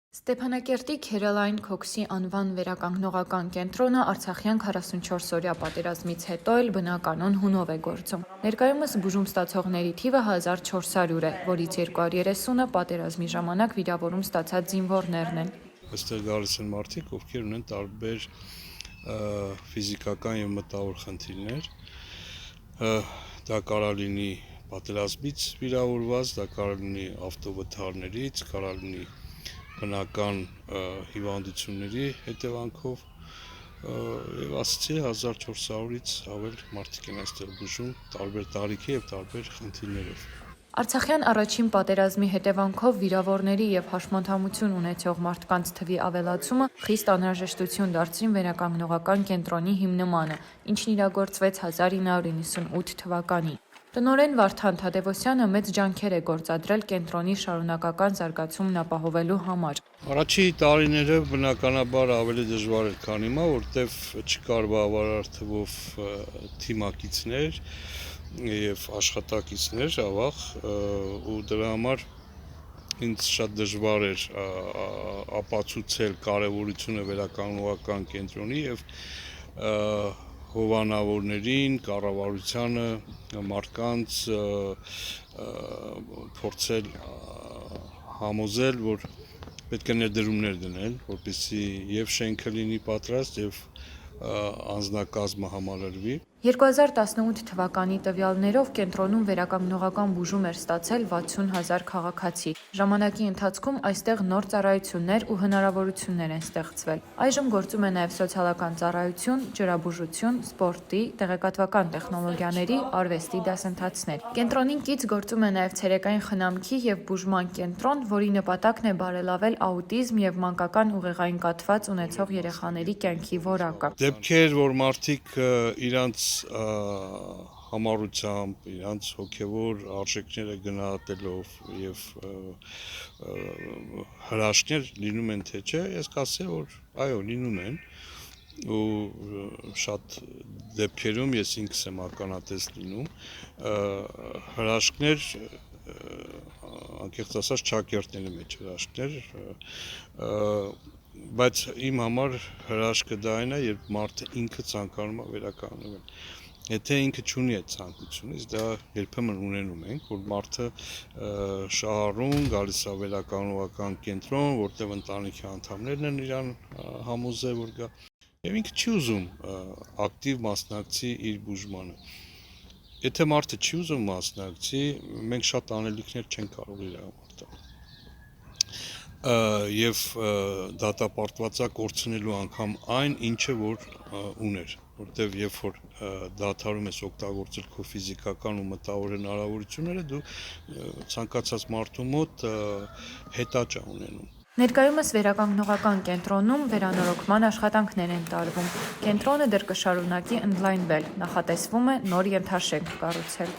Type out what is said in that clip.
Ստեփանակերտի Քերալայն Քոքսի անվան վերականգնողական կենտրոնը Արցախյան 44-օրյա պատերազմից հետո էլ բնականon հունով է գործում։ Ներկայումս բուժում ստացողների թիվը 1400 է, որից 230-ը պատերազմի ժամանակ վիրավորում ստացած զինվորներն են։ Այստեղ գալիս են մարդիկ, ովքեր ունեն տարբեր ֆիզիկական եւ մտավոր խնդիրներ։ Դա կարող լինի պատերազմից վիրավորված, դա կարող լինի ավտովթարներից, կարող լինի բնական հիվանդությունների հետևանքով եւ ասացի 1400-ից ավել մարդիկ են այստեղ բուժում տարբեր տարիքի եւ տարբեր խնդիրներով։ Արցախյան առաջին պատերազմի հետևանքով վիրավորների եւ հաշմանդամություն ունեցող մարդկանց թվի ավելացումը խիստ անհրաժեշտություն դարձրին վերականգնողական կենտրոնի հիմնմանը, ինչն իրագործվեց 1998 թվականին։ Տնօրեն Վարդան Թադևոսյանը մեծ ջանքեր է գործադրել կենտրոնի շարունակական զարգացումն ապահովելու համար։ Առաջի տարիները բնականաբար ավելի դժվար էր, քան հիմա, որտեվ չկար բավարար թվով թիմակիցներ եւ աշխատակիցներ ավաղ ու դրա համար ինձ շատ դժվար էր ապացուցել կարևորությունը վերականգնողական կենտրոնի եւ հովանավորներին, կառավարությանը, մարդկանց փորձել համոզել, որ պետք է ներդրումներ դնել, որպեսզի եւ շենքը լինի պատրաստ եւ անձնակազմը համալրվի։ 2018 թվականի տվյալներով կենտրոնում վերականգնողական բուժում էր ստացել 60,000 քաղաքացի։ Ժամանակի ընթացքում այստեղ նոր ծառայություններ ու հնարավորություններ են ստեղծվել։ Այժմ գործում է նաև սոցիալական ծառայություն, ջրաբուժություն, սպորտի, տեղեկատվական տեխնոլոգիաների, արվեստի դասընթացներ։ Կենտրոնին կից գործում է նաև ցերեկային խնամքի եւ բուժման կենտրոն, որի նպատակն է բարելավել աուտիզմ եւ մանկական ուղեղային կաթված ունեցող երեխաների կյանքի որակը։ Դեպքեր, որ մարդիկ իրանց համառությամբ, իրանց հոգևոր արժեքները գնահատելով եւ հրաշքներ լինում են թե չէ, ես կասեմ, որ այո, լինում են ու շատ դեպքերում ես ինքս եմ ականատես լինում հրաշքներ անկեղծ ասած ճակերտների մեջ հրաշքներ բայց իմ համար հրաշքը դա այն է, երբ մարդը ինքը ցանկանում է վերականգնվել։ Եթե ինքը չունի այդ ցանկությունը, իսկ դա երբեմն ունենում ենք, որ մարդը շահառուն գալիս է վերականգնողական կենտրոն, որտեղ ընտանիքի անդամներն են իրան համոզել, որ գա, եւ ինքը չի ուզում ակտիվ մասնակցի իր բուժմանը։ Եթե մարդը չի ուզում մասնակցի, մենք շատ անելիքներ չենք կարող իր համար տալ։ Եվ դատապարտվածա կորցնելու անգամ այն, ինչը որ ուներ, որտեվ երբ որ դադարում ես օգտագործել քո ֆիզիկական ու մտավոր հնարավորությունները, դու ցանկացած մարդու մոտ հետաճ է ունենում։ Ներկայումս վերականգնողական կենտրոնում վերանորոգման աշխատանքներ են տարվում։ Կենտրոնը դեռ կշարունակի ընդլայնվել, նախատեսվում է նոր ենթաշենք կառուցել։